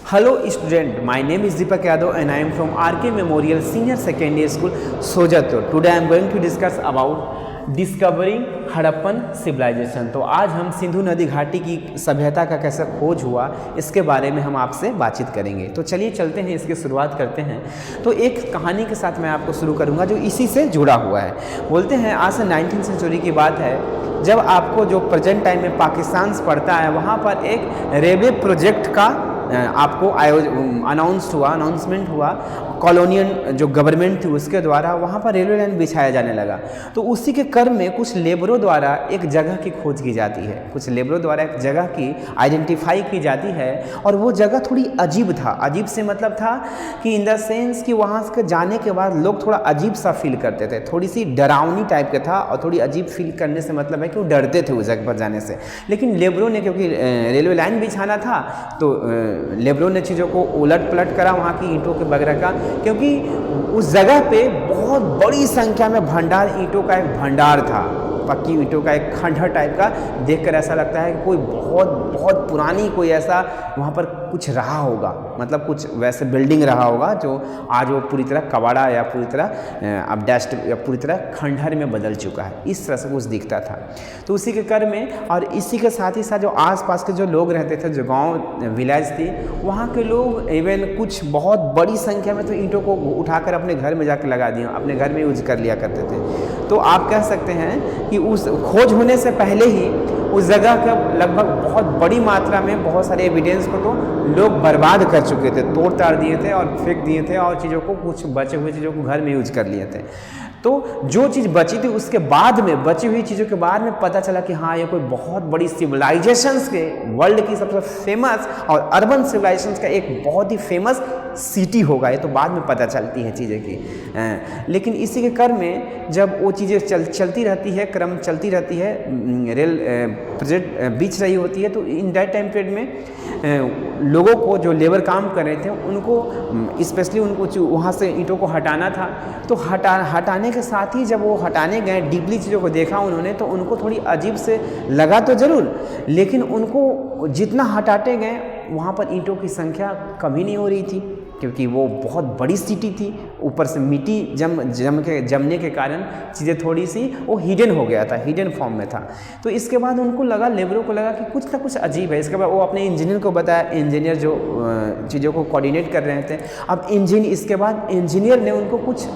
Hello student, my name is Deepak Yadav and I am from RK Memorial Senior Secondary School, Sojatur. Today I am going to discuss about discovering Harappan civilization. तो आज हम सिंधु नदी घाटी की सभ्यता का कैसे खोज हुआ इसके बारे में हम आपसे बातचीत करेंगे। तो चलिए चलते हैं, इसकी शुरुआत करते हैं। तो एक कहानी के साथ मैं आपको शुरू करूंगा जो इसी से जुड़ा हुआ है। बोलते हैं आज से 19वीं सेंचुरी की बात है, जब आपको जो प्रेजेंट टाइम में पाकिस्तान पड़ता है वहाँ पर एक रेलवे प्रोजेक्ट का आपको अनाउंसमेंट हुआ। कॉलोनियल जो गवर्नमेंट थी उसके द्वारा वहाँ पर रेलवे लाइन बिछाया जाने लगा। तो उसी के क्रम में कुछ लेबरों द्वारा एक जगह की खोज की जाती है, कुछ लेबरों द्वारा एक जगह की आइडेंटिफाई की जाती है। और वो जगह थोड़ी अजीब था। अजीब से मतलब था कि इन द सेंस कि वहाँ से जाने के बाद लोग थोड़ा अजीब सा फील करते थे, थोड़ी सी डरावनी टाइप का था। और थोड़ी अजीब फील करने से मतलब है कि वो डरते थे उस जगह पर जाने से। लेकिन लेबरों ने, क्योंकि रेलवे लाइन बिछाना था, तो लेबरों ने चीज़ों को उलट पलट करा वहाँ की ईंटों के वगैरह का, क्योंकि उस जगह पे बहुत बड़ी संख्या में भंडार, ईंटों का एक भंडार था, पक्की ईंटों का एक खंडहर टाइप का। देखकर ऐसा लगता है कि कोई बहुत बहुत पुरानी कोई ऐसा वहाँ पर कुछ रहा होगा, मतलब कुछ वैसे बिल्डिंग रहा होगा जो आज वो पूरी तरह कबाड़ा या पूरी तरह अब डस्ट या पूरी तरह खंडहर में बदल चुका है। इस तरह से कुछ दिखता था। तो उसी के क्रम में और इसी के साथ ही साथ जो आसपास के जो लोग रहते थे, जो गांव विलेज थी, वहाँ के लोग इवन कुछ बहुत बड़ी संख्या में तो ईंटों को उठाकर अपने घर में जाकर लगा दिया, अपने घर में यूज कर लिया करते थे। तो आप कह सकते हैं कि उस खोज होने से पहले ही उस जगह का लगभग बहुत बड़ी मात्रा में बहुत सारे एविडेंस को तो लोग बर्बाद कर चुके थे, तोड़ ताड़ दिए थे और फेंक दिए थे, और चीज़ों को, कुछ बचे हुए चीज़ों को घर में यूज कर लिए थे। तो जो चीज़ बची थी उसके बाद में, बची हुई चीज़ों के बाद में पता चला कि हाँ, ये कोई बहुत बड़ी सिविलाइजेशंस के, वर्ल्ड की सबसे फेमस और अर्बन सिविलाइजेशंस का एक बहुत ही फेमस सिटी होगा। ये तो बाद में पता चलती है चीज़ें की। लेकिन इसी के क्रम में जब वो चीज़ें चलती रहती है, क्रम चलती रहती है, रेल प्रोजेक्ट बिछ रही होती है, तो इन दैट टाइम पीरियड में लोगों को, जो लेबर काम कर रहे थे, उनको स्पेशली उनको वहाँ से ईंटों को हटाना था। तो हटाने के साथ ही जब वो हटाने गए, डीपली चीज़ों को देखा उन्होंने, तो उनको थोड़ी अजीब से लगा तो ज़रूर, लेकिन उनको जितना हटाते गए वहाँ पर ईंटों की संख्या कम ही नहीं हो रही थी, क्योंकि वो बहुत बड़ी सिटी थी। ऊपर से मिट्टी जमने के कारण चीज़ें थोड़ी सी वो हिडन हो गया था, हिडन फॉर्म में था। तो इसके बाद उनको लगा, लेबरों को लगा कि कुछ ना कुछ अजीब है। इसके बाद वो अपने इंजीनियर को बताया, इंजीनियर जो चीज़ों को कोऑर्डिनेट कर रहे थे। अब इसके बाद इंजीनियर ने उनको कुछ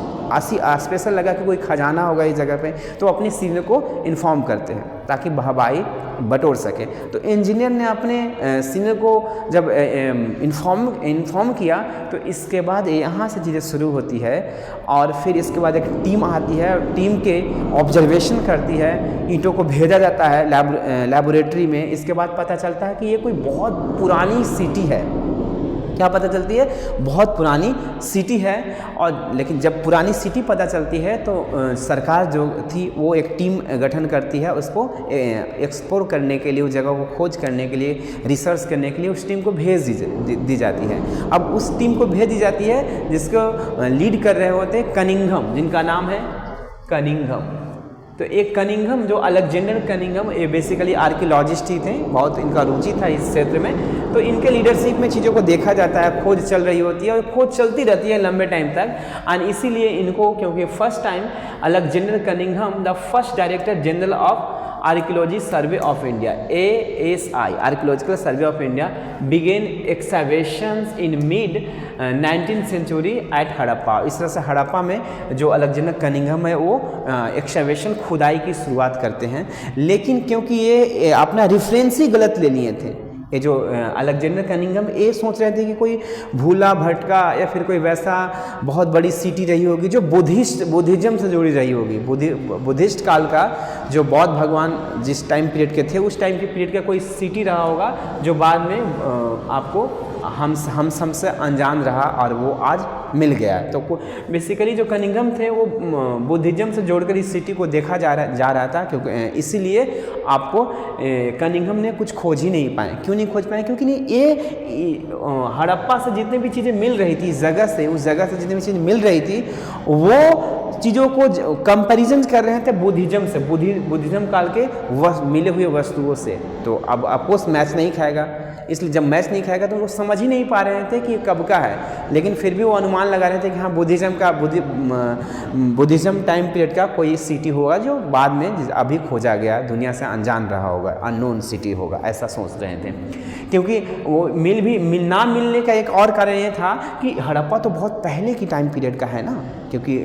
स्पेशल लगा कि कोई खजाना होगा इस जगह पे, तो अपने सीनियर को इन्फॉर्म करते हैं ताकि भाई बटोर सके। तो इंजीनियर ने अपने सीनियर को जब इन्फॉर्म किया, तो इसके बाद यहाँ से चीज़ें शुरू होती है। और फिर इसके बाद एक टीम आती है, टीम के ऑब्जर्वेशन करती है, ईंटों को भेजा जाता है लैबोरेटरी में। इसके बाद पता चलता है कि ये कोई बहुत पुरानी सिटी है। क्या पता चलती है? बहुत पुरानी सिटी है। और लेकिन जब पुरानी सिटी पता चलती है तो सरकार जो थी वो एक टीम गठन करती है, उसको एक्सप्लोर करने के लिए, उस जगह को खोज करने के लिए, रिसर्च करने के लिए उस टीम को भेज दी जाती है। अब उस टीम को भेज दी जाती है जिसको लीड कर रहे होते हैं कनिंघम, जिनका नाम है कनिंघम। तो एक कनिंघम, जो अलेक्जेंडर कनिंघम, ये बेसिकली आर्कियोलॉजिस्ट ही थे, बहुत इनका रुचि था इस क्षेत्र में। तो इनके लीडरशिप में चीज़ों को देखा जाता है, खोज चल रही होती है और खोज चलती रहती है लंबे टाइम तक। और इसीलिए इनको, क्योंकि first time Alexander Cunningham the first director general of Archaeology Survey of India, ASI, Archaeological Survey of India, begin excavations in mid 19th century at Harappa. इस तरह से हड़प्पा में जो अलेक्जेंडर कनिंघम है वो एक्सकवेशन, खुदाई की शुरुआत करते हैं। लेकिन क्योंकि ये अपना रेफरेंस ही गलत ले लिए थे, ये जो अलेक्जेंडर कनिंघम ये सोच रहे थे कि कोई भूला भटका या फिर कोई वैसा बहुत बड़ी सिटी रही होगी जो बुद्धिज्म से जुड़ी रही होगी, बुद्धिस्ट काल का, जो बौद्ध भगवान जिस टाइम पीरियड के थे उस टाइम के पीरियड का कोई सिटी रहा होगा, जो बाद में आपको हम से अनजान रहा और वो आज मिल गया। तो बेसिकली जो कनिंघम थे वो बुद्धिज्म से जोड़कर इस सिटी को देखा जा रहा था, क्योंकि इसीलिए आपको कनिंघम ने कुछ खोज ही नहीं पाए। क्यों नहीं खोज पाए? क्योंकि ये हड़प्पा से जितनी भी चीज़ें मिल रही थी, उस जगह से जितनी भी चीज़ें मिल रही थी, वो चीज़ों को कंपैरिजन कर रहे थे बुद्धिज्म से, बुद्धिज्म काल के मिले हुए वस्तुओं से। तो अब आपको मैच नहीं खाएगा। इसलिए जब मैच नहीं खाएगा तो वो समझ ही नहीं पा रहे थे कि कब का है, लेकिन फिर भी वो अनुमान लगा रहे थे कि हाँ बुद्धिज़्म टाइम पीरियड का कोई सिटी होगा जो बाद में अभी खोजा गया, दुनिया से अनजान रहा होगा, अननोन सिटी होगा, ऐसा सोच रहे थे। क्योंकि वो ना मिलने का एक और कारण ये था कि हड़प्पा तो बहुत पहले की टाइम पीरियड का है ना, क्योंकि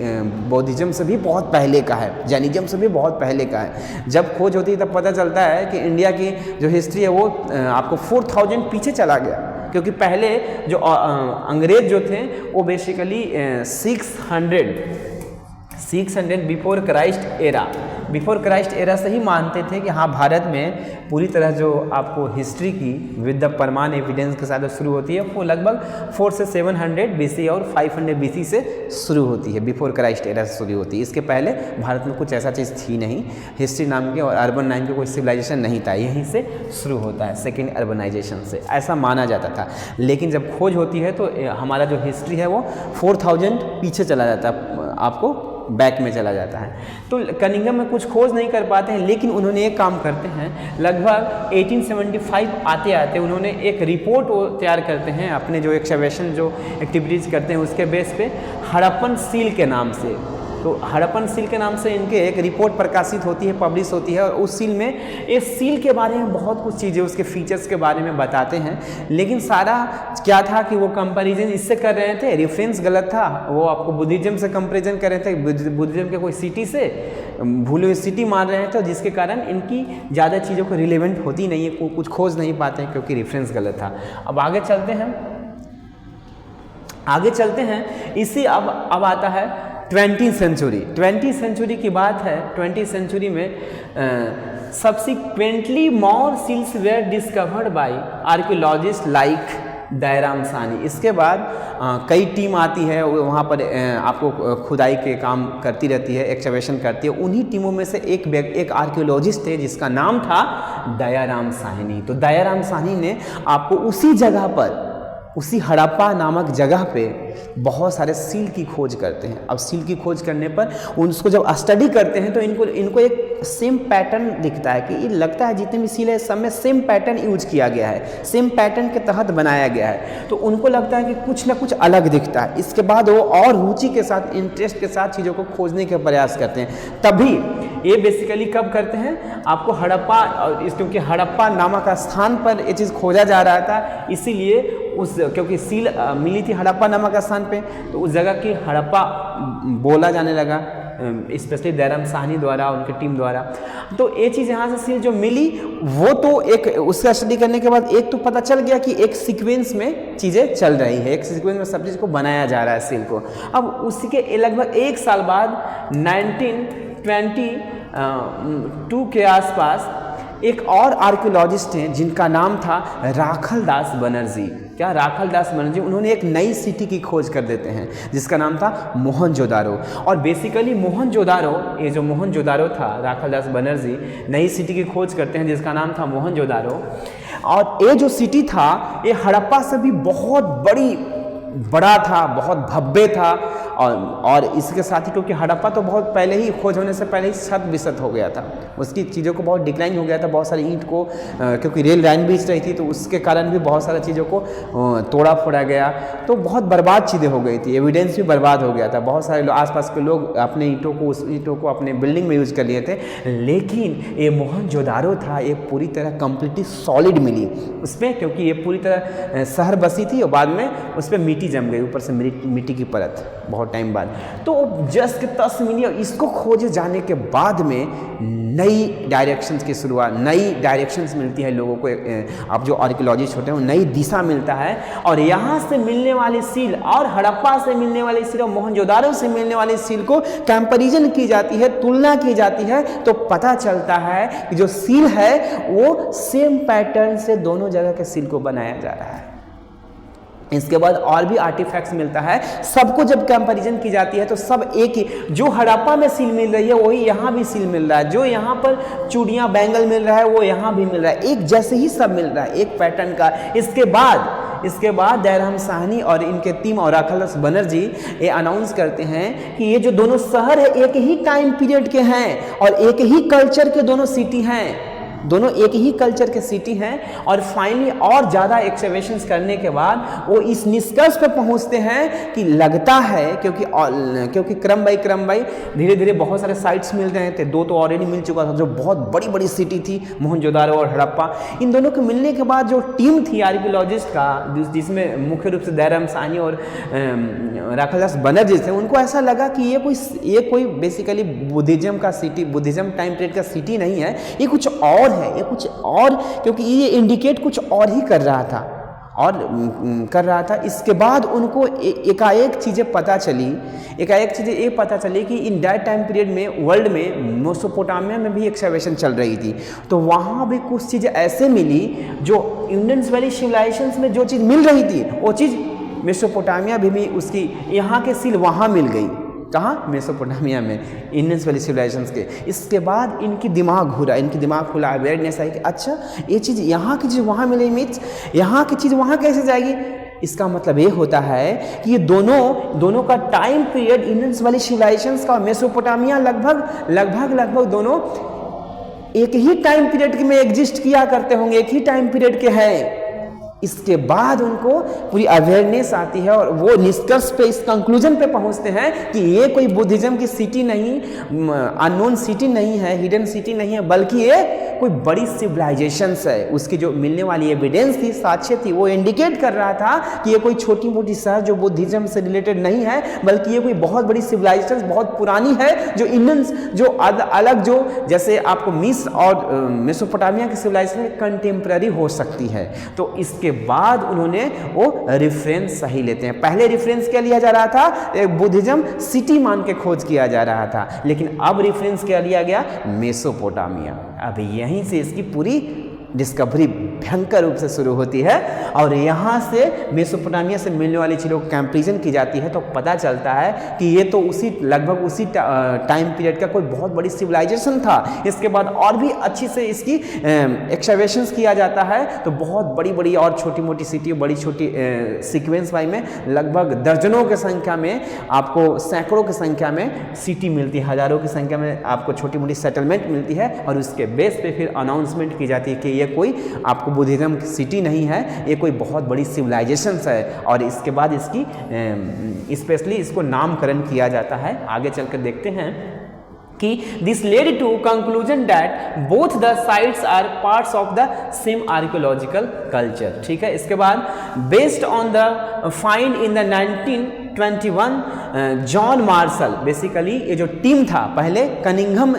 बौद्धिज्म से भी बहुत पहले का है, जैनिज्म से भी बहुत पहले का है। जब खोज होती है तब पता चलता है कि इंडिया की जो हिस्ट्री है वो आपको 4000 पीछे चला गया, क्योंकि पहले जो अंग्रेज जो थे वो बेसिकली 600 बिफोर क्राइस्ट एरा से ही मानते थे कि हाँ भारत में पूरी तरह जो आपको हिस्ट्री की विद द प्रमाण एविडेंस के साथ शुरू होती है वो लगभग 4 से 700 BC और 500 BC से शुरू होती है, बिफोर क्राइस्ट एरा से शुरू होती है। इसके पहले भारत में कुछ ऐसा चीज़ थी नहीं, हिस्ट्री नाम के और अर्बन नाम के कोई सिविलाइजेशन नहीं था, यहीं से शुरू होता है सेकेंड अर्बनाइजेशन से, ऐसा माना जाता था। लेकिन जब खोज होती है तो हमारा जो हिस्ट्री है वो 4000 पीछे चला जाता है, आपको बैक में चला जाता है। तो कनिंघम में कुछ खोज नहीं कर पाते हैं, लेकिन उन्होंने एक काम करते हैं, लगभग 1875 आते आते उन्होंने एक रिपोर्ट तैयार करते हैं अपने जो एक्सकवेशन जो एक्टिविटीज़ करते हैं उसके बेस पे, हड़प्पन सील के नाम से। तो हड़प्पन सील के नाम से इनके एक रिपोर्ट प्रकाशित होती है, पब्लिश होती है, और उस सील में इस सील के बारे में बहुत कुछ चीज़ें उसके फीचर्स के बारे में बताते हैं। लेकिन सारा क्या था कि वो कंपैरिजन इससे कर रहे थे, रेफरेंस गलत था, वो आपको बुद्धिज्म से कंपैरिजन कर रहे थे, बुद्धिज्म के कोई सिटी से भूले हुए सिटी मान रहे थे, जिसके कारण इनकी ज़्यादा चीज़ों को रिलेवेंट होती नहीं है, कुछ खोज नहीं पाते हैं क्योंकि रेफरेंस गलत था। अब आगे चलते हैं इसी अब आता है 20th सेंचुरी की बात है। 20th सेंचुरी में subsequently more seals were discovered by archaeologist like Dayaram Sahni. इसके बाद कई टीम आती है वहाँ पर आपको खुदाई के काम करती रहती है, एक्सकवेशन करती है। उन्हीं टीमों में से एक आर्कियोलॉजिस्ट थे जिसका नाम था दयाराम साहनी। तो दयाराम साहनी ने आपको उसी जगह पर, उसी हड़प्पा नामक जगह पे बहुत सारे सील की खोज करते हैं। अब सील की खोज करने पर उसको जब स्टडी करते हैं तो इनको एक सेम पैटर्न दिखता है कि ये लगता है जितने भी सील है सब में सेम पैटर्न यूज किया गया है, सेम पैटर्न के तहत बनाया गया है। तो उनको लगता है कि कुछ ना कुछ अलग दिखता है। इसके बाद वो और रुचि के साथ, इंटरेस्ट के साथ चीज़ों को खोजने के प्रयास करते हैं। तभी ये बेसिकली कब करते हैं, आपको हड़प्पा, क्योंकि हड़प्पा नामक स्थान पर ये चीज़ खोजा जा रहा था, इसीलिए क्योंकि सील मिली थी हड़प्पा नामक स्थान पे, तो उस जगह की हड़प्पा बोला जाने लगा, स्पेशली दयाराम साहनी द्वारा, उनकी टीम द्वारा। तो ये चीज़ यहाँ से सील जो मिली वो तो एक, उसका स्टडी करने के बाद एक तो पता चल गया कि एक सीक्वेंस में चीज़ें चल रही है, एक सीक्वेंस में सब चीज़ को बनाया जा रहा है सील को। अब उसी के लगभग एक साल बाद 1922 के आसपास एक और आर्कियोलॉजिस्ट हैं जिनका नाम था राखलदास बनर्जी। क्या राखलदास बनर्जी, उन्होंने एक नई सिटी की खोज कर देते हैं जिसका नाम था मोहनजोदारो। और बेसिकली मोहनजोदारो, ये जो मोहनजोदारो था, राखलदास बनर्जी नई सिटी की खोज करते हैं जिसका नाम था मोहनजोदारो। और ये जो सिटी था ये हड़प्पा से भी बहुत बड़ा था, बहुत भव्य था। और इसके साथ ही क्योंकि हड़प्पा तो बहुत पहले ही, खोज होने से पहले ही छत बिसत हो गया था, उसकी चीज़ों को बहुत डिक्लाइन हो गया था, बहुत सारी ईंट को, क्योंकि रेल लाइन बीच रही थी तो उसके कारण भी बहुत सारी चीज़ों को तोड़ा फोड़ा गया, तो बहुत बर्बाद चीज़ें हो गई थी, एविडेंस भी बर्बाद हो गया था। बहुत सारे आसपास के लोग अपने उस ईंटों को अपने बिल्डिंग में यूज कर लिए थे। लेकिन ये मोहनजोदारो था, ये पूरी तरह कम्प्लीटली सॉलिड मिली उसमें, क्योंकि ये पूरी तरह शहर बसी थी और बाद में उस पर मिट्टी जम गई, ऊपर से मिट्टी की परत, बहुत टाइम बाद। तो जस्ट के तस मिली और इसको खोजे जाने के बाद में नई डायरेक्शंस की शुरुआत, नई डायरेक्शंस मिलती है लोगों को। अब जो आर्कियोलॉजिस्ट होते हैं वो नई दिशा मिलता है, और यहाँ से मिलने वाली सील और हड़प्पा से मिलने वाली सील और मोहनजोदारो से मिलने वाली सील को कंपैरिजन की जाती है, तुलना की जाती है, तो पता चलता है कि जो सील है वो सेम पैटर्न से दोनों जगह के सील को बनाया जा रहा है। इसके बाद और भी आर्टिफैक्ट्स मिलता है, सबको जब कंपैरिजन की जाती है तो सब एक ही, जो हड़प्पा में सील मिल रही है वही यहाँ भी सील मिल रहा है, जो यहाँ पर चूड़ियाँ बैंगल मिल रहा है वो यहाँ भी मिल रहा है, एक जैसे ही सब मिल रहा है, एक पैटर्न का। इसके बाद दयाराम साहनी और इनके टीम और राखलदास बनर्जी ये अनाउंस करते हैं कि ये जो दोनों शहर है एक ही टाइम पीरियड के हैं और एक ही कल्चर के दोनों सिटी हैं। दोनों एक ही कल्चर के सिटी हैं। और फाइनली और ज़्यादा एक्सकवेशंस करने के बाद वो इस निष्कर्ष पे पहुंचते हैं कि लगता है, क्योंकि क्रम बाई धीरे धीरे बहुत सारे साइट्स मिल रहे थे, 2 तो ऑलरेडी मिल चुका था जो बहुत बड़ी बड़ी सिटी थी, मोहनजोदारो और हड़प्पा। इन दोनों के मिलने के बाद जो टीम थी आर्कियोलॉजिस्ट का, जिसमें मुख्य रूप से दयाराम साहनी और राखालदास बनर्जी थे, उनको ऐसा लगा कि ये कोई बेसिकली बुद्धिज्म का सिटी, बुद्धिज्म टाइम पीरियड का सिटी नहीं है, ये कुछ और है, ये कुछ और, क्योंकि ये इंडिकेट कुछ और ही कर रहा था। इसके बाद उनको एकाएक चीज़ें पता चली कि इन दैट टाइम पीरियड में वर्ल्ड में मेसोपोटामिया में भी एक्सकवेशन चल रही थी। तो वहाँ भी कुछ चीज़ें ऐसे मिली जो इंडस वैली सिविलाइजेशंस में जो चीज़ मिल रही थी वो चीज़ मेसोपोटामिया भी उसकी यहाँ के सील वहाँ मिल गई। कहाँ? मेसोपोटामिया में, इंडस वैली सिविलाइजेशंस के। इसके बाद इनकी दिमाग खुला, अवेयरनेस आई कि अच्छा ये चीज़ यहाँ की चीज़ वहाँ मिली, मीन्स यहाँ की चीज़ वहाँ कैसे जाएगी। इसका मतलब ये होता है कि ये दोनों का time period, Indus Valley civilizations का मेसोपोटामिया लगभग दोनों एक ही टाइम पीरियड में एग्जिस्ट किया करते होंगे, एक ही टाइम पीरियड के हैं। इसके बाद उनको पूरी अवेयरनेस आती है और वो निष्कर्ष पे, इस कंक्लूजन पे पहुंचते हैं कि ये कोई बुद्धिज्म की सिटी नहीं, अननोन सिटी नहीं है, हिडन सिटी नहीं है, बल्कि ये कोई बड़ी सिविलाइजेशंस है। उसकी जो मिलने वाली एविडेंस थी, साक्ष्य थी, वो इंडिकेट कर रहा था कि ये कोई छोटी मोटी शहर जो बुद्धिज्म से रिलेटेड नहीं है, बल्कि ये कोई बहुत बड़ी सिविलाइजेशन, बहुत पुरानी है, जो इंडियंस जो अलग, जो जैसे आपको मिस्र और मेसोपोटामिया की सिविलाइजेशन कंटेम्प्रेरी हो सकती है। तो इसके बाद उन्होंने वो रेफरेंस सही लेते हैं। पहले रेफरेंस क्या लिया जा रहा था? एक बुद्धिज्म सिटी मान के खोज किया जा रहा था, लेकिन अब रेफरेंस क्या लिया गया? मेसोपोटामिया। अब यहीं से इसकी पूरी डिस्कवरी भयंकर रूप से शुरू होती है और यहाँ से मेसोपोटामिया से मिलने वाली चीज़ों को कंपैरिजन की जाती है तो पता चलता है कि ये तो लगभग उसी टाइम पीरियड का कोई बहुत बड़ी सिविलाइजेशन था। इसके बाद और भी अच्छी से इसकी एक्सकवेशंस किया जाता है तो बहुत बड़ी बड़ी और छोटी मोटी सिटी, बड़ी छोटी सीक्वेंस वाई में लगभग दर्जनों की संख्या में, आपको सैकड़ों की संख्या में सिटी मिलती है, हजारों की संख्या में आपको छोटी मोटी सेटलमेंट मिलती है और उसके बेस पे फिर अनाउंसमेंट की जाती है कि ये कोई आपको बुद्धिज्म की सिटी नहीं है, ये कोई बहुत बड़ी सिविलाइजेशन है। और इसके बाद इसकी स्पेशली इसको नामकरण किया जाता है। आगे चलकर देखते हैं कि this led to conclusion that both the sites are parts of the same archaeological culture. ठीक है, इसके बाद based on the find in the 1921 John Marshall, basically ये जो टीम था, पहले कनिंघम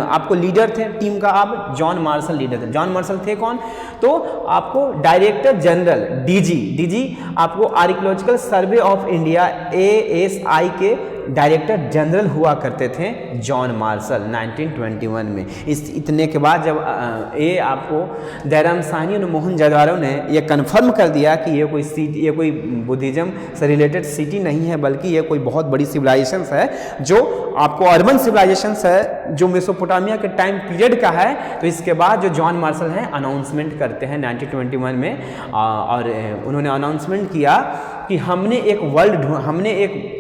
आपको लीडर थे टीम का, अब जॉन मार्शल लीडर थे। जॉन मार्शल थे कौन? तो आपको डायरेक्टर जनरल डीजी आपको archaeological Survey of India ASI के डायरेक्टर जनरल हुआ करते थे जॉन मार्शल 1921 में। इतने के बाद जब ये आपको दयाराम साहनी और मोहनजोदारो ने ये कन्फर्म कर दिया कि ये कोई बुद्धिज्म से रिलेटेड सिटी नहीं है, बल्कि ये कोई बहुत बड़ी सिविलाइजेशन है जो आपको अर्बन सिविलाइजेशन है जो मेसोपोटामिया के टाइम पीरियड का है। तो इसके बाद जो जॉन मार्शल हैं अनाउंसमेंट करते हैं 1921 में और उन्होंने अनाउंसमेंट किया कि हमने एक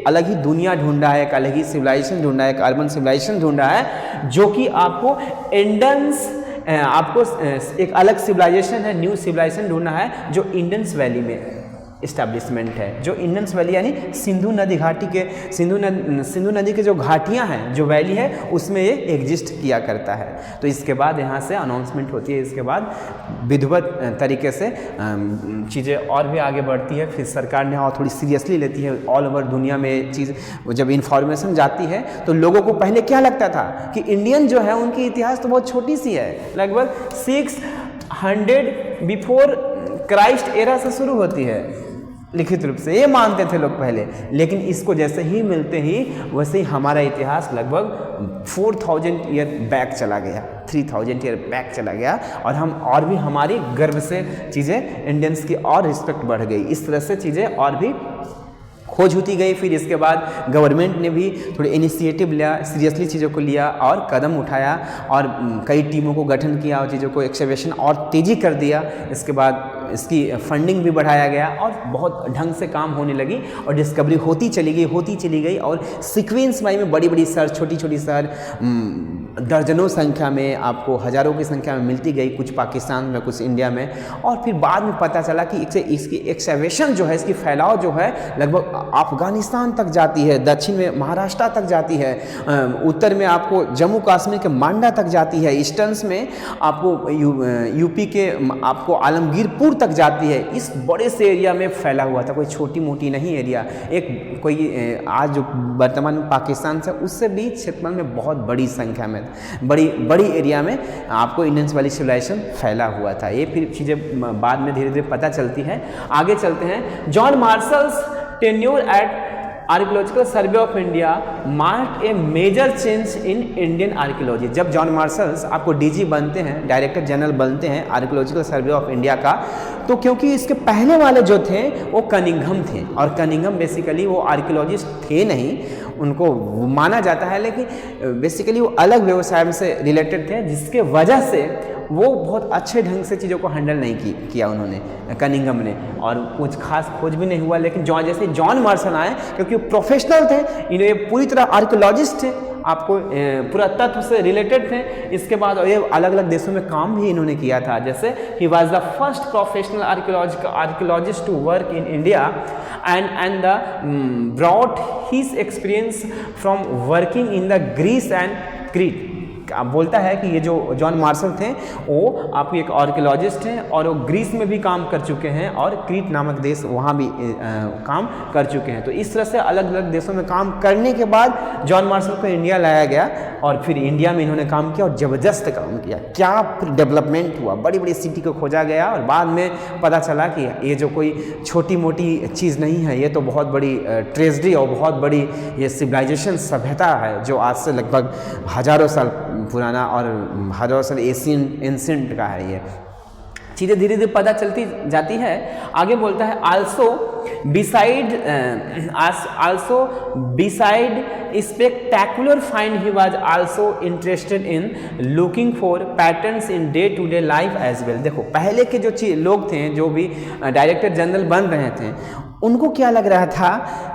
अलग ही दुनिया ढूंढा है, एक अलग ही सिविलाइजेशन ढूंढा है, एक अर्बन सिविलाइजेशन ढूंढा है जो कि आपको आपको एक अलग सिविलाइजेशन है, न्यू सिविलाइजेशन ढूंढना है जो इंडस वैली में इस्टेब्लिशमेंट है, जो इंडस वैली यानी सिंधु नदी घाटी के सिंधु नदी के जो घाटियां हैं, जो वैली है उसमें ये एग्जिस्ट किया करता है। तो इसके बाद यहाँ से अनाउंसमेंट होती है। इसके बाद विधिवत तरीके से चीज़ें और भी आगे बढ़ती है। फिर सरकार ने और थोड़ी सीरियसली लेती है। ऑल ओवर दुनिया में चीज़ जब इन्फॉर्मेशन जाती है तो लोगों को पहले क्या लगता था कि इंडियन जो है उनकी इतिहास तो बहुत छोटी सी है, लगभग 600 बिफोर क्राइस्ट एरा से शुरू होती है, लिखित रूप से ये मानते थे लोग पहले। लेकिन इसको जैसे ही मिलते ही वैसे ही हमारा इतिहास लगभग 4000 ईयर बैक चला गया, 3000 ईयर बैक चला गया और हम और भी हमारी गर्व से चीज़ें इंडियंस की और रिस्पेक्ट बढ़ गई। इस तरह से चीज़ें और भी खोज होती गई। फिर इसके बाद गवर्नमेंट ने भी थोड़ी इनिशिएटिव लिया, सीरियसली चीज़ों को लिया और कदम उठाया और कई टीमों को गठन किया और चीज़ों को एक्सकवेशन और तेज़ी कर दिया। इसके बाद इसकी फंडिंग भी बढ़ाया गया और बहुत ढंग से काम होने लगी और डिस्कवरी होती चली गई और सीक्वेंस वाइज में बड़ी बड़ी शहर, छोटी छोटी शहर दर्जनों संख्या में, आपको हज़ारों की संख्या में मिलती गई, कुछ पाकिस्तान में, कुछ इंडिया में। और फिर बाद में पता चला कि इसकी एक्सकैवेशन जो है, इसकी फैलाव जो है लगभग अफगानिस्तान तक जाती है, दक्षिण में महाराष्ट्र तक जाती है, उत्तर में आपको जम्मू कश्मीर के मांडा तक जाती है, ईस्टर्न्स में आपको यूपी के आपको आलमगीरपुर तक जाती है। इस बड़े से एरिया में फैला हुआ था, कोई छोटी मोटी नहीं एरिया, एक कोई आज जो वर्तमान में पाकिस्तान से उससे भी क्षेत्रफल में बहुत बड़ी संख्या में, बड़ी एरिया में आपको इंडियंस वैली सिविलाइजेशन फैला हुआ था। ये फिर चीज़ें बाद में धीरे धीरे पता चलती हैं। आगे चलते हैं। John Marshall's tenure at Archaeological Survey of India mark a major change in Indian archaeology. जब जॉन मार्शल्स आपको डीजी बनते हैं, डायरेक्टर जनरल बनते हैं आर्कियोलॉजिकल सर्वे ऑफ इंडिया का, तो क्योंकि इसके पहले वाले जो थे वो कनिंघम थे, और कनिंघम बेसिकली वो आर्कियोलॉजिस्ट थे नहीं, उनको माना जाता है, लेकिन बेसिकली वो अलग व्यवसाय से रिलेटेड थे, जिसके वजह से वो बहुत अच्छे ढंग से चीज़ों को हैंडल नहीं किया उन्होंने, कनिंघम ने, और कुछ खास खोज भी नहीं हुआ। लेकिन जैसे जॉन मार्शल आए, क्योंकि वो प्रोफेशनल थे, इन्हें पूरी तरह आर्कियोलॉजिस्ट थे, आपको पुरातत्व से रिलेटेड थे। इसके बाद ये अलग अलग देशों में काम भी इन्होंने किया था, जैसे ही was the first professional archaeologist to work in India and the brought his experience from working in the Greece and Crete. आप बोलता है कि ये जो जॉन मार्शल थे वो आपके एक आर्कियोलॉजिस्ट हैं और वो ग्रीस में भी काम कर चुके हैं और क्रीट नामक देश वहाँ भी काम कर चुके हैं। तो इस तरह से अलग अलग देशों में काम करने के बाद जॉन मार्शल को इंडिया लाया गया और फिर इंडिया में इन्होंने काम किया और ज़बरदस्त काम किया। क्या फिर डेवलपमेंट हुआ, बड़ी बड़ी सिटी को खोजा गया और बाद में पता चला कि ये जो कोई छोटी मोटी चीज़ नहीं है, ये तो बहुत बड़ी ट्रेजेडी और बहुत बड़ी ये सिविलाइजेशन सभ्यता है, जो आज से लगभग हज़ारों साल पुराना और हज़ारों साल एंशिएंट का है। ये चीज़ें धीरे धीरे पता चलती जाती है। आगे बोलता है also beside spectacular find he was also interested in looking for patterns in day to day life as well। देखो पहले के जो लोग थे, जो भी डायरेक्टर जनरल बन रहे थे, उनको क्या लग रहा था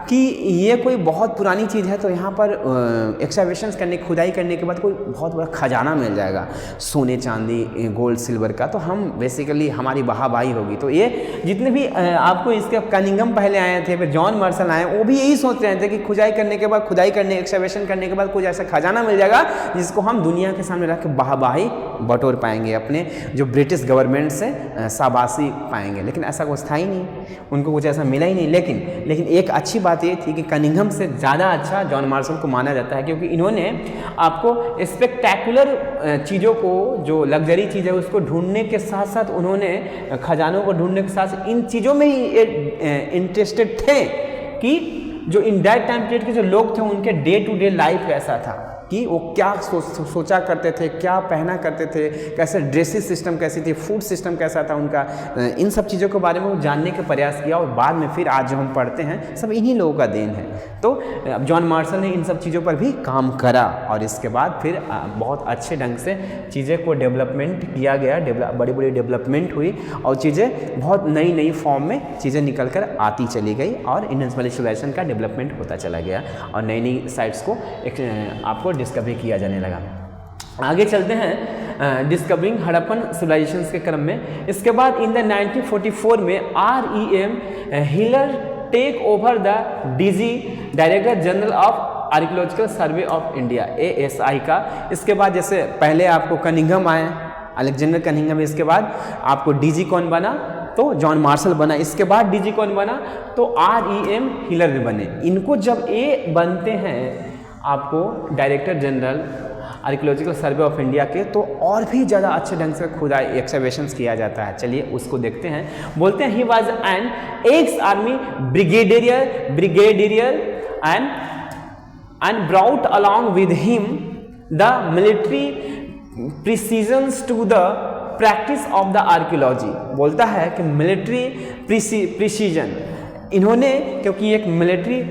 कि ये कोई बहुत पुरानी चीज़ है, तो यहाँ पर एक्सकैवेशंस करने, खुदाई करने के बाद कोई बहुत बड़ा खजाना मिल जाएगा, सोने चांदी गोल्ड सिल्वर का, तो हम बेसिकली हमारी वाहवाही होगी। तो ये जितने भी आपको इसके कनिंघम पहले आए थे, फिर जॉन मार्शल आए, वो भी यही सोच रहे थे कि खुदाई करने के बाद, एक्सकैवेशन करने के बाद कुछ ऐसा खजाना मिल जाएगा जिसको हम दुनिया के सामने रख के वाहवाही बटोर पाएंगे, अपने जो ब्रिटिश गवर्नमेंट से शाबाशी पाएंगे। लेकिन ऐसा कुछ था ही नहीं, उनको कुछ ऐसा मिला ही नहीं। लेकिन एक अच्छी बात ये थी कि कनिंघम से ज़्यादा अच्छा जॉन मार्शल को माना जाता है, क्योंकि इन्होंने आपको स्पेक्टैकुलर चीज़ों को, जो लग्जरी चीज़ है उसको ढूंढने के साथ साथ, उन्होंने खजानों को ढूंढने के साथ इन चीज़ों में ही इंटरेस्टेड थे कि जो इन दैट टाइम पीरियड के जो लोग थे उनके डे टू डे लाइफ कैसा था, कि वो क्या सोचा करते थे, क्या पहना करते थे, कैसे ड्रेसिंग सिस्टम कैसी थी, फूड सिस्टम कैसा था उनका, इन सब चीज़ों के बारे में वो जानने का प्रयास किया। और बाद में फिर आज जो हम पढ़ते हैं सब इन्हीं लोगों का देन है। तो अब जॉन मार्शल ने इन सब चीज़ों पर भी काम करा और इसके बाद फिर बहुत अच्छे ढंग से चीज़ें को डेवलपमेंट किया गया, बड़ी बड़ी डेवलपमेंट हुई और चीज़ें बहुत नई नई फॉर्म में चीज़ें निकल कर आती चली गई और इंडियन वैली सिविलाइजेशन का डेवलपमेंट होता चला गया और नई नई साइट्स को आपको डिस्कवरी किया जाने लगा। आगे चलते हैं डिस्कवरिंग हड़प्पन सिविलाइजेशंस के क्रम में। इसके बाद इन द 1944 में REM Wheeler take over the DG director general of Archaeological Survey of India ASI का। इसके बाद जैसे पहले आपको कनिंघम आए, अलेक्जेंडर कनिंघम, इसके बाद आपको DG कौन बना, तो जॉन मार्शल बना। इसके बाद DG कौन बना, तो REM हिलर भी बने। इनको जब ये बनते हैं आपको director general archaeological Survey of India के, तो और भी ज़्यादा अच्छे ढंग से खुदाई एक्सकैवेशंस किया जाता है। चलिए उसको देखते हैं। बोलते हैं he was an ex army brigadier and brought along with him the military precisions to the practice of the archaeology. बोलता है कि मिलिट्री प्रिसीजन, इन्होंने, क्योंकि एक मिलिट्री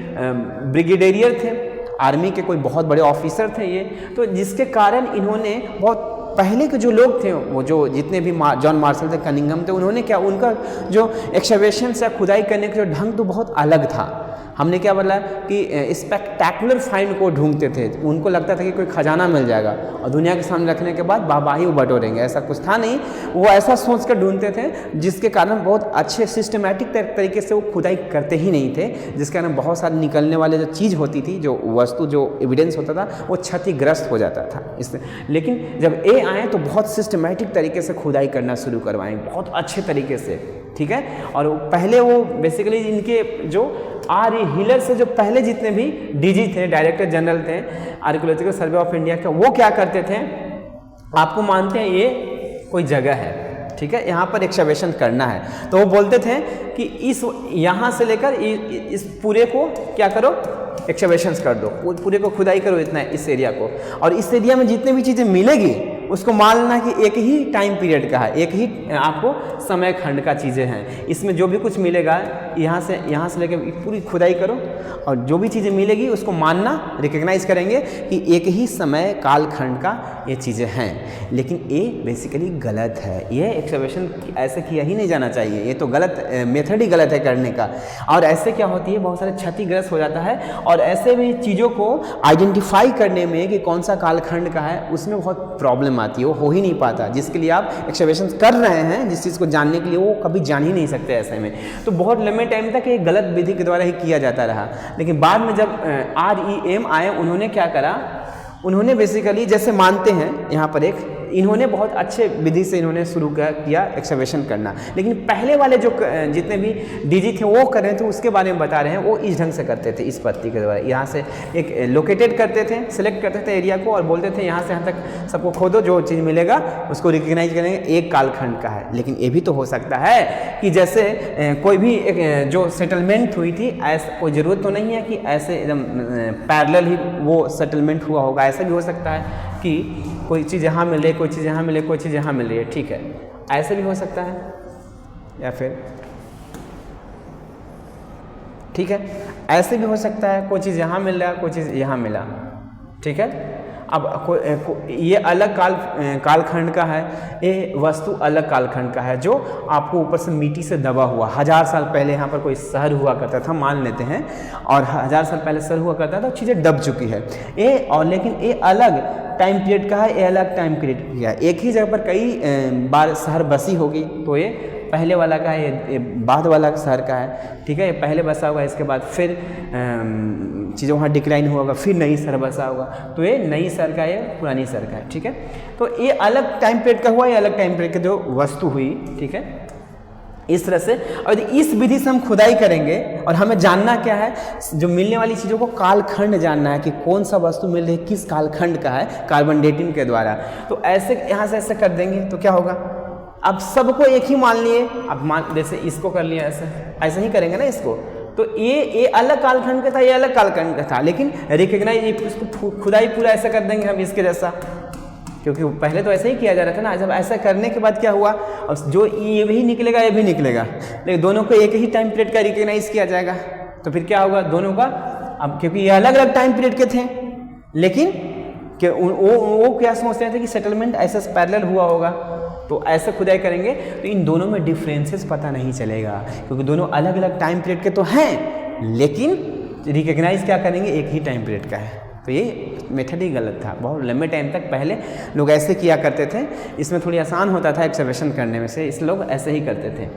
ब्रिगेडियर थे, आर्मी के कोई बहुत बड़े ऑफिसर थे ये, तो जिसके कारण इन्होंने बहुत पहले के जो लोग थे, वो जो जितने भी जॉन मार्शल थे, कनिंघम थे, उन्होंने क्या, उनका जो एक्सकवेशन या खुदाई करने का जो ढंग तो बहुत अलग था। हमने क्या बोला कि स्पेक्टैकुलर फाइंड को ढूंढते थे, उनको लगता था कि कोई खजाना मिल जाएगा और दुनिया के सामने रखने के बाद वाहवाही वो बटोरेंगे, ऐसा कुछ था नहीं। वो ऐसा सोच कर ढूंढते थे जिसके कारण बहुत अच्छे सिस्टमेटिक तरीके से वो खुदाई करते ही नहीं थे, जिसके कारण बहुत सारी निकलने वाले जो चीज़ होती थी, जो वस्तु, जो एविडेंस होता था, वो क्षतिग्रस्त हो जाता था इससे। लेकिन जब ए आए तो बहुत सिस्टमेटिक तरीके से खुदाई करना शुरू करवाएं, बहुत अच्छे तरीके से, ठीक है। और पहले वो बेसिकली इनके जो R.E. हिलर से जो पहले जितने भी DG थे, डायरेक्टर जनरल थे आर्कियोलॉजिकल सर्वे ऑफ इंडिया के, वो क्या करते थे, आपको मानते हैं ये कोई जगह है, ठीक है, यहाँ पर एक्सकवेशन करना है, तो वो बोलते थे कि इस यहाँ से लेकर इस पूरे को क्या करो, एक्सकवेशंस कर दो, पूरे को खुदाई करो, इतना इस एरिया को, और इस एरिया में जितने भी चीज़ें मिलेगी उसको मान लेना कि एक ही टाइम पीरियड का है, एक ही आपको समय खंड का चीज़ें हैं, इसमें जो भी कुछ मिलेगा यहाँ से लेकर पूरी खुदाई करो, और जो भी चीज़ें मिलेगी उसको मानना, रिकग्नाइज करेंगे कि एक ही समय काल खंड का ये चीज़ें हैं। लेकिन ये बेसिकली गलत है, ये एक्सकवेशन ऐसे किया ही नहीं जाना चाहिए, ये तो गलत मेथड ही गलत है करने का। और ऐसे क्या होती है, बहुत सारे क्षतिग्रस्त हो जाता है, और ऐसे भी चीज़ों को आइडेंटिफाई करने में कि कौन सा कालखंड का है, उसमें बहुत प्रॉब्लम आती है, वो हो ही नहीं पाता। जिसके लिए आप एक्सकवेशन कर रहे हैं, जिस चीज़ को जानने के लिए, वो कभी जान ही नहीं सकते ऐसे में। तो बहुत लंबे टाइम तक ये गलत विधि के द्वारा ही किया जाता रहा। लेकिन बाद में जब REM आए, उन्होंने क्या करा, उन्होंने बेसिकली जैसे मानते हैं यहाँ पर एक, इन्होंने बहुत अच्छे विधि से इन्होंने शुरू किया एक्सकवेशन करना। लेकिन पहले वाले जो जितने भी DG थे वो कर रहे थे, उसके बारे में बता रहे हैं, वो इस ढंग से करते थे, इस पद्धति के द्वारा। यहाँ से एक लोकेटेड करते थे, सिलेक्ट करते थे एरिया को, और बोलते थे यहाँ से यहाँ तक सबको खोदो, जो चीज़ मिलेगा उसको रिकग्नाइज करेंगे, एक कालखंड का है। लेकिन ये भी तो हो सकता है कि जैसे कोई भी एक जो सेटलमेंट हुई थी, ऐसा कोई ज़रूरत तो नहीं है कि ऐसे एकदम पैरेलल ही वो सेटलमेंट हुआ होगा। ऐसा भी हो सकता है कि कोई चीज़ यहाँ मिले, कोई चीज़ यहाँ मिले, कोई चीज़ यहाँ मिल रही है, ठीक है, ऐसे भी हो सकता है, या फिर ठीक है, ऐसे भी हो सकता है, कोई चीज़ यहाँ मिल रहा है, कोई चीज़ यहाँ मिला, ठीक है। अब ये अलग कालखंड का है, ये वस्तु अलग कालखंड का है, जो आपको ऊपर से मिट्टी से दबा हुआ, 1000 साल पहले यहाँ पर कोई शहर हुआ करता था, मान लेते हैं, और 1000 साल पहले शहर हुआ करता था, तो चीज़ें दब चुकी है ये। और लेकिन ये अलग टाइम पीरियड का है, ये अलग टाइम पीरियड का है। एक ही जगह पर कई बार शहर बसी होगी, तो ये पहले वाला का है, ये बाद वाला शहर का है, ठीक है। ये पहले बसा होगा, इसके बाद फिर चीज़ें वहाँ डिक्लाइन हुआ होगा, फिर नई शहर बसा होगा, तो ये नई शहर का, ये पुरानी शहर का है, ठीक है। तो ये अलग टाइम पीरियड का हुआ, ये अलग टाइम पीरियड की जो वस्तु हुई, ठीक है, इस तरह से। और इस विधि से हम खुदाई करेंगे, और हमें जानना क्या है, जो मिलने वाली चीज़ों को कालखंड जानना है कि कौन सा वस्तु मिल रही है, किस कालखंड का है, कार्बन डेटिंग के द्वारा। तो ऐसे यहाँ से ऐसे कर देंगे तो क्या होगा, अब सबको एक ही मान लिए, अब मान जैसे इसको कर लिया, ऐसे ही करेंगे ना इसको, तो ये अलग कालखंड का था, ये अलग कालखंड का था, लेकिन रिकग्नाइज इसको खुदाई पूरा ऐसा कर देंगे हम इसके जैसा, क्योंकि पहले तो ऐसा ही किया जा रहा था ना। जब ऐसा करने के बाद क्या हुआ, और जो ये भी निकलेगा, ये भी निकलेगा, लेकिन दोनों को एक ही टाइम पीरियड का रिकग्नाइज किया जाएगा, तो फिर क्या होगा, दोनों का, अब क्योंकि ये अलग अलग टाइम पीरियड के थे, लेकिन कि वो क्या सोचते थे कि सेटलमेंट ऐसा पैरेलल हुआ होगा, तो ऐसे खुदाई करेंगे तो इन दोनों में डिफरेंसेस पता नहीं चलेगा, क्योंकि दोनों अलग अलग टाइम पीरियड के तो हैं, लेकिन रिकग्नाइज क्या करेंगे, एक ही टाइम पीरियड का है। तो ये मेथड ही गलत था। बहुत लंबे टाइम तक पहले लोग ऐसे किया करते थे, इसमें थोड़ी आसान होता था एक्सकवेशन करने में से, इस लोग ऐसे ही करते थे।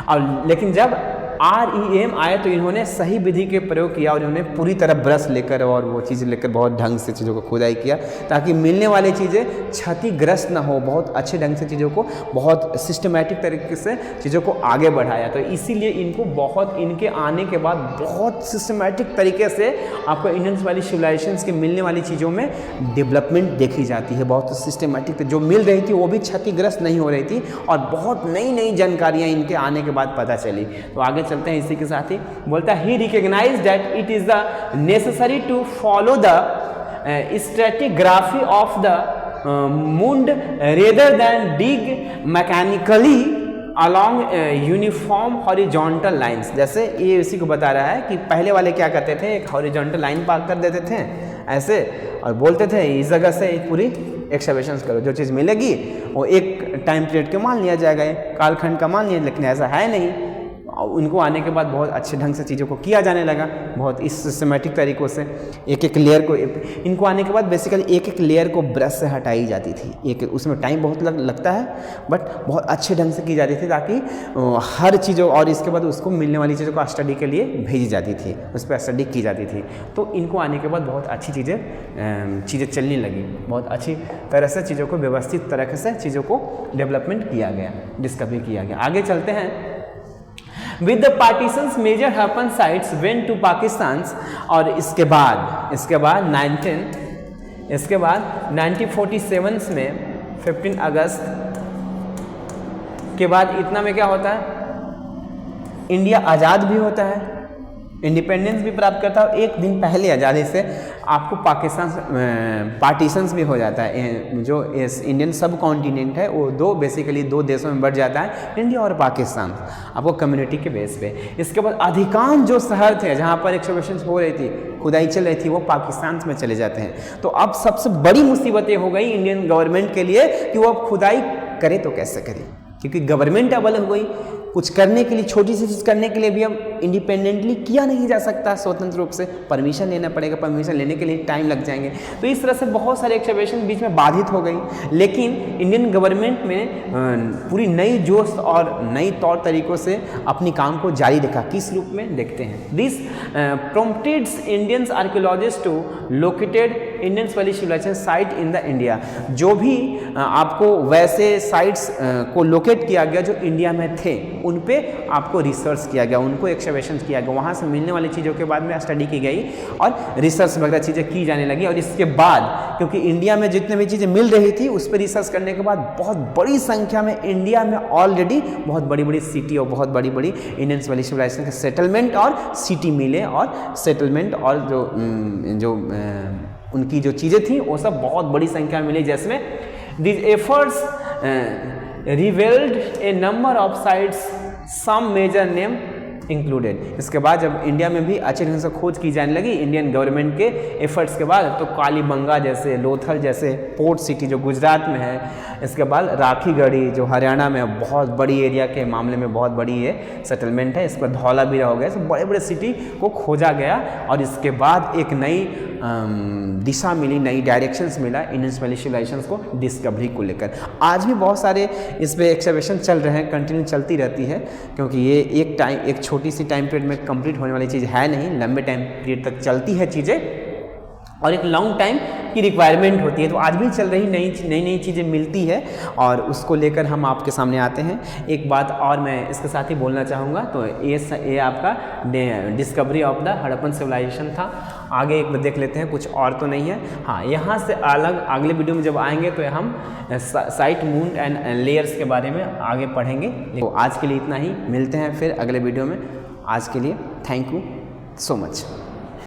और लेकिन जब REM आए तो इन्होंने सही विधि के प्रयोग किया, और इन्होंने पूरी तरह ब्रश लेकर और वो चीज़ लेकर बहुत ढंग से चीज़ों को खुदाई किया, ताकि मिलने वाली चीज़ें क्षतिग्रस्त ना हो। बहुत अच्छे ढंग से चीज़ों को, बहुत सिस्टमेटिक तरीके से चीज़ों को आगे बढ़ाया। तो इसीलिए इनको बहुत, इनके आने के बाद बहुत सिस्टमेटिक तरीके से आपको इंडियन वाली सिविलाइजेशंस के मिलने वाली चीज़ों में डेवलपमेंट देखी जाती है। बहुत सिस्टमेटिक जो मिल रही थी वो भी क्षतिग्रस्त नहीं हो रही थी, और बहुत नई नई जानकारियाँ इनके आने के बाद पता चली। तो आगे चलते हैं, इसी के साथ ही बोलता है, he recognise that it is the necessary to follow the stratigraphy of the mound rather than dig mechanically along uniform horizontal lines. जैसे ये इसी को बता रहा है कि पहले वाले क्या करते थे, एक हॉरिजॉन्टल लाइन पार कर देते थे ऐसे, और बोलते थे इस जगह से पूरी एक्सकवेशंस करो, जो चीज़ मिलेगी वो एक टाइम पीरियड के मान लिया जाएगा, कालखंड का मान लिया, लेकिन ऐसा है नहीं। उनको आने के बाद बहुत अच्छे ढंग से चीज़ों को किया जाने लगा, बहुत इस सिस्टमेटिक तरीक़ों से एक एक लेयर को, इनको आने के बाद बेसिकली एक एक लेयर को ब्रश से हटाई जाती थी। एक उसमें टाइम बहुत लगता है, बट बहुत अच्छे ढंग से की जाती थी, ताकि हर चीज़ों और इसके बाद उसको मिलने वाली चीज़ों को स्टडी के लिए भेजी जाती थी, उस पर स्टडी की जाती थी। तो इनको आने के बाद बहुत अच्छी चीज़ें चलने लगी, बहुत अच्छी तरह से चीज़ों को व्यवस्थित तरीके से चीज़ों को डेवलपमेंट किया गया, डिस्कवरी किया गया। आगे चलते हैं। With the partitions major Harappan sites went to Pakistan, और इसके बाद 1947 में 15 अगस्त के बाद इतना में क्या होता है, इंडिया आज़ाद भी होता है, इंडिपेंडेंस भी प्राप्त करता है। एक दिन पहले आज़ादी से आपको पाकिस्तान पार्टीशंस भी हो जाता है। जो इंडियन सब कॉन्टिनेंट है वो बेसिकली दो देशों में बढ़ जाता है, इंडिया और पाकिस्तान, आपको कम्युनिटी के बेस पे। इसके बाद अधिकांश जो शहर थे जहाँ पर एक्सकवेशंस हो रही थी, खुदाई चल रही थी, वो पाकिस्तान में चले जाते हैं। तो अब सबसे बड़ी मुसीबतें हो गई इंडियन गवर्नमेंट के लिए कि वो अब खुदाई करे तो कैसे करे, क्योंकि गवर्नमेंट अब अलग हो गई। कुछ करने के लिए, छोटी सी चीज़ करने के लिए भी अब इंडिपेंडेंटली किया नहीं जा सकता स्वतंत्र रूप से, परमिशन लेना पड़ेगा, परमिशन लेने के लिए टाइम लग जाएंगे। तो इस तरह से बहुत सारे एक्सकवेशन बीच में बाधित हो गई, लेकिन इंडियन गवर्नमेंट में पूरी नई जोश और नई तौर तरीक़ों से अपनी काम को जारी रखा। किस रूप में देखते हैं। This prompteds Indians archaeologist to located Indian valley civilisation site in the India. जो भी आपको वैसे साइट्स को लोकेट किया गया जो इंडिया में थे, उन पे आपको रिसर्च किया गया, उनको एक्सकवेशन किया गया, वहाँ से मिलने वाली चीज़ों के बाद में स्टडी की गई और रिसर्च वगैरह चीज़ें की जाने लगी। और इसके बाद क्योंकि इंडिया में जितने भी चीज़ें मिल रही थी उस पर रिसर्च करने के बाद बहुत बड़ी संख्या में इंडिया में ऑलरेडी बहुत बड़ी बड़ी सिटी और बहुत बड़ी बड़ी इंडियन वैली सिविलाइजेशन के सेटलमेंट और सिटी मिले और सेटलमेंट और जो उनकी जो चीज़ें थी वो सब बहुत बड़ी संख्या में मिली, जिसमें these efforts revealed a number of sites, some major name included। इसके बाद जब इंडिया में भी अच्छे ढंग से खोज की जाने लगी इंडियन गवर्नमेंट के एफर्ट्स के बाद, तो कालीबंगा जैसे, लोथल जैसे पोर्ट सिटी जो गुजरात में है, इसके बाद राखीगढ़ी जो हरियाणा में बहुत बड़ी एरिया के मामले में बहुत बड़ी ये सेटलमेंट है, इसके बाद धौलावीरा हो गया, बड़े बड़े सिटी को खोजा गया। और इसके बाद एक नई दिशा मिली, नई डायरेक्शंस मिला इंडियन वैली सिविलाइजेशंस को डिस्कवरी को लेकर। आज भी बहुत सारे इस पे एक्सकवेशन चल रहे हैं, कंटिन्यू चलती रहती है, क्योंकि ये एक छोटी सी टाइम पीरियड में कंप्लीट होने वाली चीज़ है नहीं, लंबे टाइम पीरियड तक चलती है चीज़ें और एक लॉन्ग टाइम की रिक्वायरमेंट होती है। तो आज भी चल रही नई चीज़ें मिलती है और उसको लेकर हम आपके सामने आते हैं। एक बात और मैं इसके साथ ही बोलना चाहूँगा, तो ये आपका discovery of the Harappan civilisation था। आगे एक देख लेते हैं, कुछ और तो नहीं है। हाँ, यहाँ से अलग अगले वीडियो में जब आएंगे तो हम साइट, मून एंड लेयर्स के बारे में आगे पढ़ेंगे। तो आज के लिए इतना ही, मिलते हैं फिर अगले वीडियो में। आज के लिए थैंक यू सो मच।